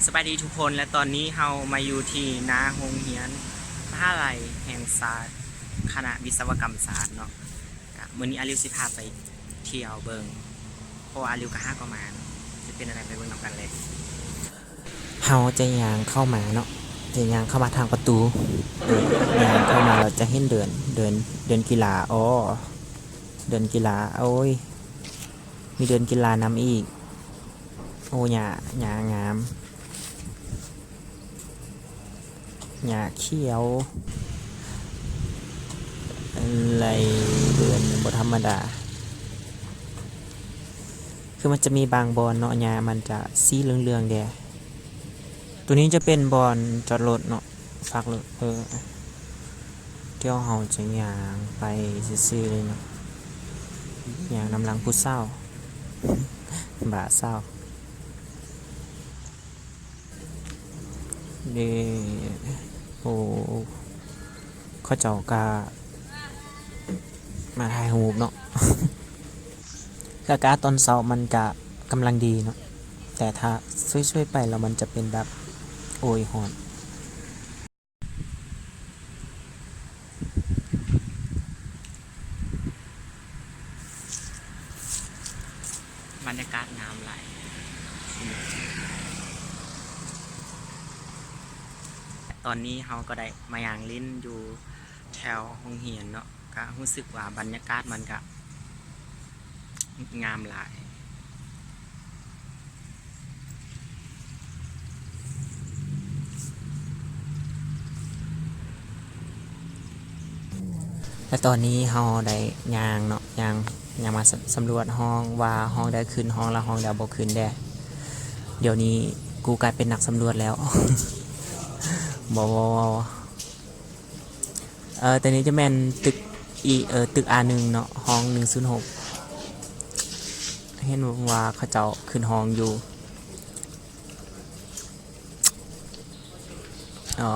สบายดีทุกคนและตอนนี้เรามาอยู่ที่นาโรงเรียนมหาลัยแห่งศาสตร์คณะวิศวกรรมศาสตร์เนาะมื้อนี้อาริวสิพาไปเที่ยวเบิงเพราะว่าอาริวกับ5ก็มาจะเป็นอะไรไปเบิ่งนำกันเลยเฮาจะย่างเข้ามาเนาะจะย่างเข้ามาทางประตูย่างเข้ามาเราจะเห็นเดินกีฬาอ๋อเดินกีฬาโอ้ยมีเดินกีฬานำอีกโอ้หญ้างามหญ้าเขียวอะไรเดินบ่ธรรมดาคือมันจะมีบางบอนเนาะหญ้ามันจะสีเหลืองๆแดงตัวนี้จะเป็นบอนจอดรถเนาะฝากรถเที่ยวเฮาจะย่างไปซื่อๆเลยเนาะย่างนำลังผู้เศร้าบ่าเศร้าเด้โอ้เขาเจ้ากามาถ่ายรูปเนาะอากาศตอนเช้ามันกะกำลังดีเนาะแต่ถ้าช่วยๆไปแล้วมันจะเป็นแบบโอ้ยหอนบรรยากาศงามหลายตอนนี้เราก็ได้มาย่างลิ้นอยู่แถวโรงเรียนเนาะก็รู้สึกว่าบรรยากาศมันก็งามหลายและตอนนี้เฮาได้ย่างเนาะย่างมาสำรวจห้องว่าห้องได้ขึ้นห้องละห้องแล้วบ่ขึ้นแด้เดี๋ยวนี้กูกลายเป็นนักสำรวจแล้ว บ่แต่นี้จะแม่นตึกตึก A1 เนาะห้อง106เห็นว่าเขาเจ้าขึ้นห้องอยู่อ๋อ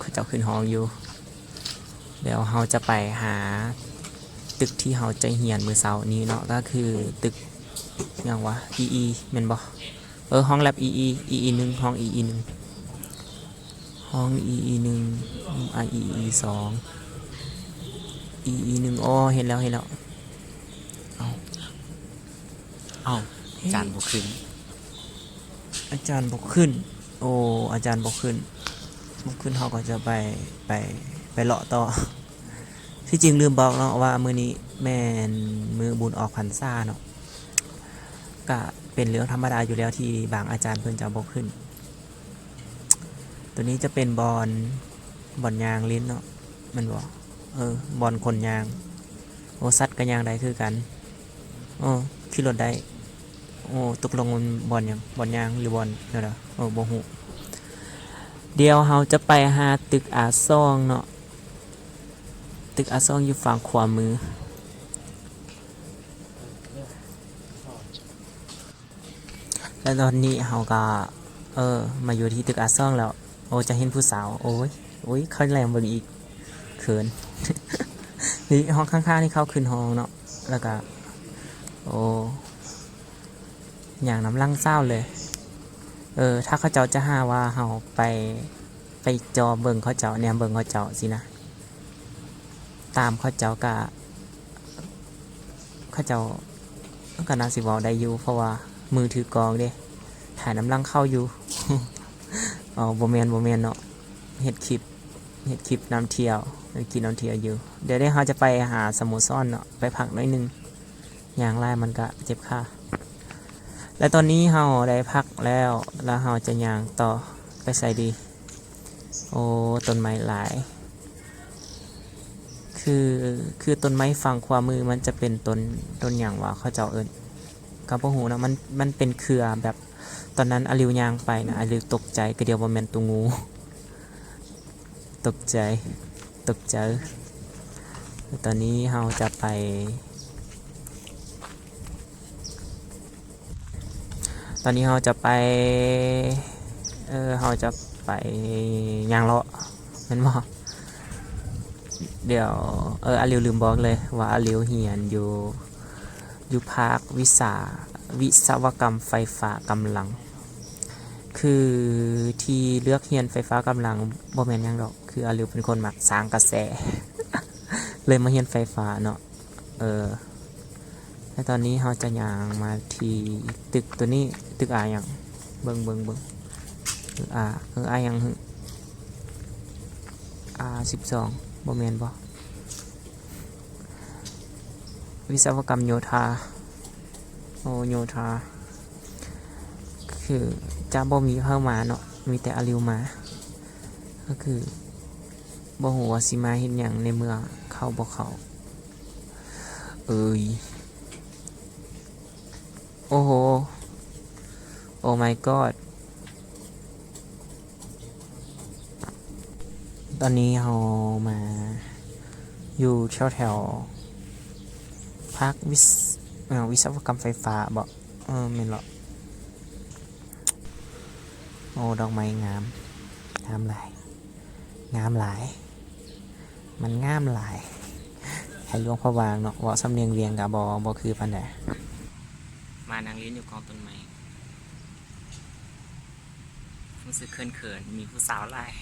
เขาเจ้าขึ้นห้องอยู่เดี๋ยวเราจะไปหาตึกที่เราจะเรียนมื้อเช้านี้เนาะก็คือตึกหยังวะ EE แม่นบ่ห้องแลบ EE 1ห้อง EE 1ห้อง EE 1 EE 2 EE 1อ๋อเห็นแล้วเอ้าจานบ่ขึ้นอาจารย์บอกขึ้นโอ้อาจารย์บอกขึ้นเขาก็จะไปเลาะต่อที่จริงลืมบอกเนาะว่ามื้อนี้แม่นมื้อบุญออกพรรษาเนาะก็เป็นเรื่องธรรมดาอยู่แล้วที่บางอาจารย์เพิ่นจะบอกขึ้นตัวนี้จะเป็นบอนยางลิ้นเนาะมันบอกบอนคนยางโอ้สัตว์กับยางได้คือกันขี่รถได้โอ้ตกลงมันบอนยางหรือบอนเนาะบ่ฮู้เดี๋ยวเราจะไปหาตึกอาซองเนาะตึกอาซองอยู่ฝั่งขวามือแล้วตอนนี้เราก็มาอยู่ที่ตึกอาซองแล้วโอ้จะเห็นผู้สาวโอ้ยเขาแรงเบิ่งอีกเขิน นี่ห้องข้างๆที่เขาขึ้นห้องเนาะแล้วก็โอ้อย่างน้ำลังเศร้าเลยถ้าเขาเจ้าจะหาว่าเราไปจอเบิ่งเขาเจ้าเนี่ยเบิ่งเขาเจ้าสินะตามเขาเจ้าก็น่าสิเว้าได้อยู่เพราะว่ามือถือกองเด้ถ่ายน้ำลังเข้าอยู่ อ๋อบ่แม่นเนาะเฮ็ดคลิปน้ำเที่ยวกินน้ำเที่ยวอยู่เดี๋ยวเราจะไปหาสโมสรเนาะไปพักหน่อยนึงอย่างไรมันก็เจ็บขาและตอนนี้เราได้พักแล้วเราจะย่างต่อไปใส่ดีโอ้ต้นไม้หลายคือต้นไม้ฝั่งขวามือมันจะเป็นต้นอย่างว่าเขาเจ้าเอิ้นกับบ่ฮู้นะมันเป็นเครือแบบตอนนั้นอาริวย่างไปนะอาริวตกใจก็เดียวว่าแม่นตัวงูตกใจตอนนี้เราจะไปย่างเลาะแม่นบ่เดี๋ยวอาริวลืมบอกเลยว่าอาริวเรียนอยู่ภาควิศวกรรมไฟฟ้ากำลัง คือที่เลือกเรียนไฟฟ้ากำลังบ่แม่นหยังดอกคืออาริวเป็นคนมักสร้างกระแส เลยมาเรียนไฟฟ้าเนาะและตอนนี้เราจะย่างมาที่ตึกตัวนี้ตึกอาหยังเบิ่งตึกอาหยังหึ12บ่แม่นบ่วิศวกรรมโยธาโยธาคือจะบ่มีเข้ามาเนาะมีแต่อาริวมาก็คือบ่ฮู้ว่าสิมาเฮ็ดหยังในเมื่อเข้าบ่เข้าโอ้โหโอ้ my god ตอนนี้เรามาอยู่แถวภาควิศวกรรมไฟฟ้าบ่แม่นเหรอโอ้ดอกไม้งามหลายมันงามหลายให้หลวงพ่อวางเนาะเว้าสำเนียงเวียงก็บ่คือปานใดมานั่งเล่นอยู่กองต้นไม้รู้สึกเขินมีผู้สาวหลาย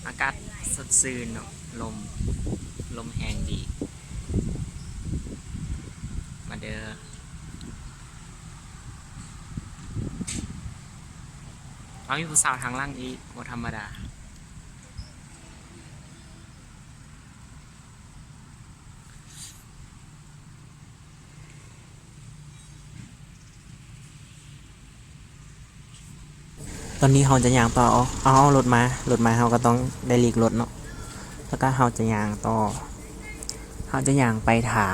อากาศสดชื่นเนาะลมแห้งดีมาเด้อเอามีผู้สาวทางล่างอีกบ่ธรรมดาตอนนี้เราจะย่างต่อเอารถมาเราก็ต้องได้หลีกรถเนาะแล้วก็เราจะย่างต่อเราจะย่างไปทา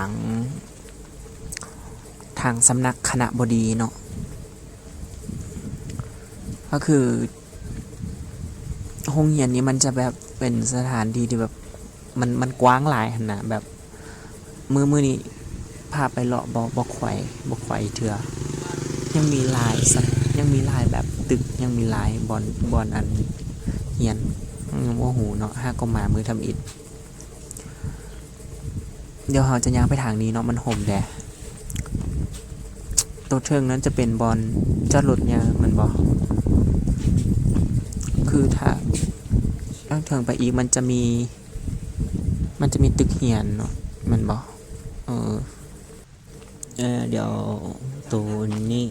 งสำนักคณบดีเนาะก็คือโรงเรียนนี้มันจะแบบเป็นสถานที่ที่แบบมันกว้างหลายขนาดแบบมือนี้พาไปเลาะบ่ไขว่เถื่อยังมีลายแบบตึกยังมีลายบอนอันเฮียนว่าหูเนาะ5ก็มามือทำอิฐเดี๋ยวเราจะย่างไปทางนี้เนาะมันห่มแดดตัวเทิงนั้นจะเป็นบอนจอดรถเนี่ยมันบ่คือถ้าเทิงไปอีกมันจะมีตึกเฮียนเนาะมันบ่เดี๋ยวตัวนี้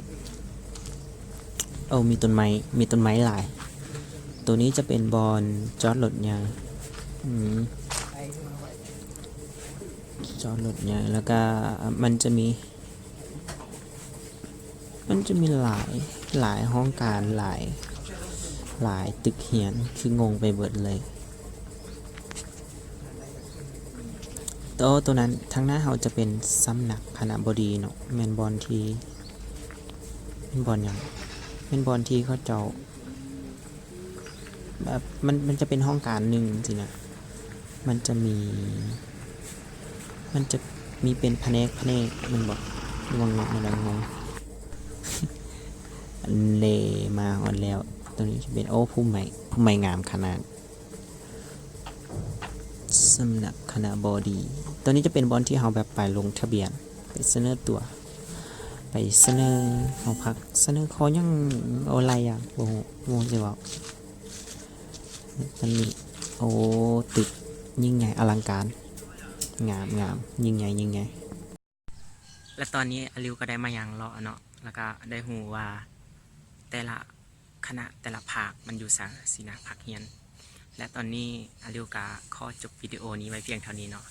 มีต้นไม้หลายตัวนี้จะเป็นบอนจอดรถยางจอดรถยางแล้วก็มันจะมีหลายห้องการหลายตึกเหียนคืองงไปเบิดเลยตัวนั้นทางหน้าเราจะเป็นสำนักคณบดีเนาะแม่นบอนที่บอนอย่างเป็นบอนที่เขาเจ้าแบบมันจะเป็นห้องการหนึ่งสินะมันจะมีเป็นแผนกมันบอกงงอะไรงง เลมาอ่อนแล้วตรงนี้จะเป็นผู้ใหม่งามขนาดสำนักคณบดีตัวนี้จะเป็นบอนที่เราแบบไปลงทะเบียนไปเสนอตัวไปเสนอของพักเสนอขอยังอะไรอ่ะโอ้โหสิว่ามันมีตึกยิ่งใหญ่อลังการงามยิ่งใหญ่และตอนนี้อลิวก็ได้มายังเลาะเนาะแล้วก็ได้หูว่าแต่ละคณะแต่ละภาคมันอยู่สินะภาคเรียนและตอนนี้อลิวก็ขอจบวิดีโอนี้ไว้เพียงเท่านี้เนาะ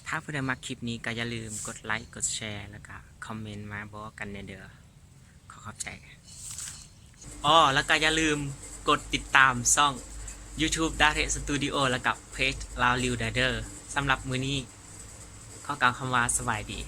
ถ้าผู้ใดมาคลิปนี้ก็อย่าลืมกดไลค์กดแชร์แล้วก็คอมเมนต์มาบอกกันเด้อขอบใจแล้วก็อย่าลืมกดติดตามช่อง YouTube Dare Studio แล้วกับเพจ Lao Liu Dader สำหรับมื้อนี้ขอกล่าวคำว่าสวัสดี